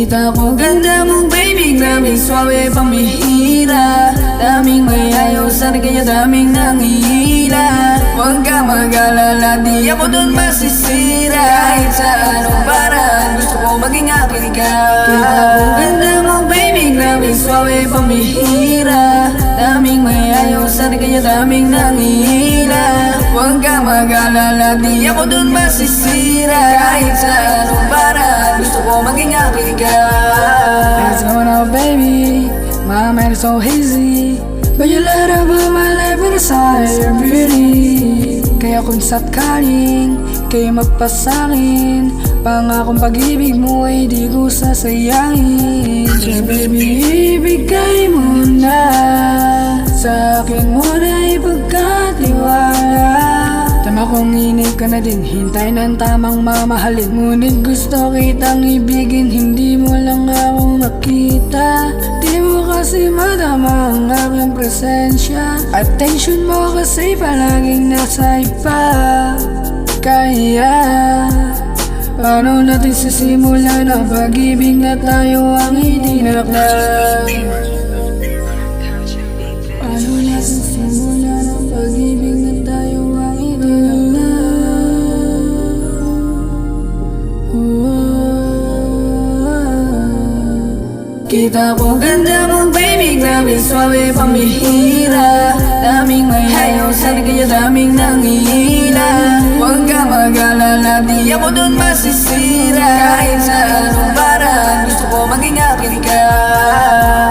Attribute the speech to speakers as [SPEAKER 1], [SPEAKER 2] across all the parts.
[SPEAKER 1] Kita ko ganda mo baby, grabing swabe pambihira. Daming mayayaw sana kaya daming nangihila. Huwag ka mag-alala, di ako dun masisira. Kahit sa anong paraan, gusto ko maging akin ka. Kita ko ganda mo baby, grabing swabe pambihira. Daming mayayaw sana kaya daming nangihila. Huwag ka mag-alala, di ako dun masisira. Kahit sa anong paraan, gusto ko maging akin ka. Let's go now baby, my man is so easy. But you let up my life inside your beauty. Kaya kung sakaling kayo magpasakin, pangakong pag-ibig mo ay di ko sasayangin. Kaya baby, ibigay mo na sa akin mo na ipagkatiwala. Tama kong inip ka na din, hintay ng tamang mamahalin. Ngunit gusto kitang ibigin, hindi mo lang ako makita. Di mo kasi madama ang aking presensya. Attention mo kasi palaging nasa iba. Kaya paano natin sisimulan ang pag-ibig na tayo ang itinakda? Paano natin sisimulan ang pag-ibig na tayo ang itinakda? Kita ko ganda mo baby, grabe swabe pambihira. Daming mayayaw sana kaya daming nangihila. Huwag ka mag-alala, di ako dun masisira. Kahit sa anong paraan, gusto ko maging akin ka.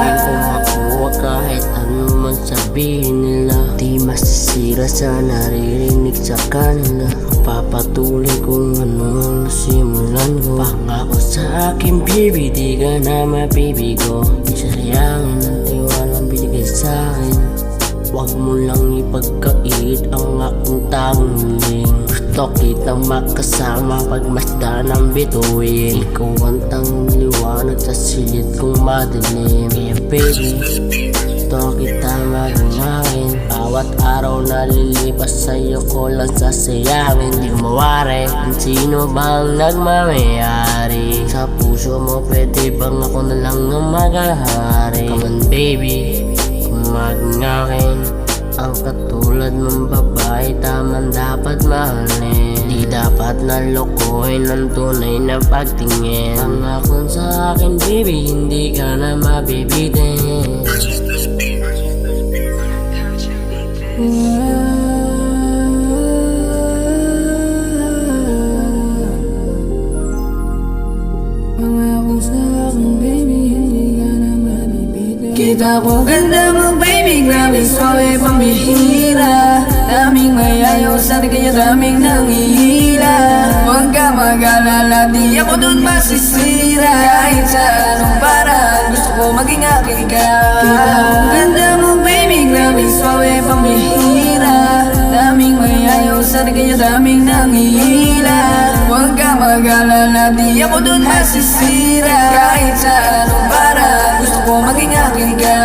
[SPEAKER 2] Di ko makuha kahit ano man sabihin nila. Di masisira sa naririnig sa kanila. Papatuloy kung ano ang simulan ko. Pangako sa akin baby, di ka na mabibigo. Sayangin ang tiwalang binigay sa'kin. Huwag mo lang ipagkait ang aking tangling. Gusto kitang makasama pagmasdan ng bituin. Ikaw ang tanging liwanag sa silid kong madilim. Kaya baby, gusto kita maging akin. Bawat araw na lilipas sa'yo ko lang sasayangin. Di mawari kung sino bang nagmamayari. Sa puso mo pwede bang ako na lang ang maghahari. Come on baby, kung maging akin. Ang katulad mong babae tamang dapat mahalin. Di dapat nalokohin ang tunay na pagtingin. Pangako sa akin baby, hindi ka na mabibitin.
[SPEAKER 1] Pangako sa akin baby, hindi ka na mabibitin. Kita ko ganda mo baby, grabe swabe pambihira. Daming mayayaw sana kaya daming nangihila. Huwag ka mag-alala, di ako dun masisira. Kahit sa anong paraan, gusto ko maging akin ka. Kita ko ganda mo baby, grabe swabe pambihira. Daming mayayaw sana kaya daming nangihila. Huwag ka mag-alala, di ako dun masisira. Kahit sa anong paraan, gusto ko maging akin ka.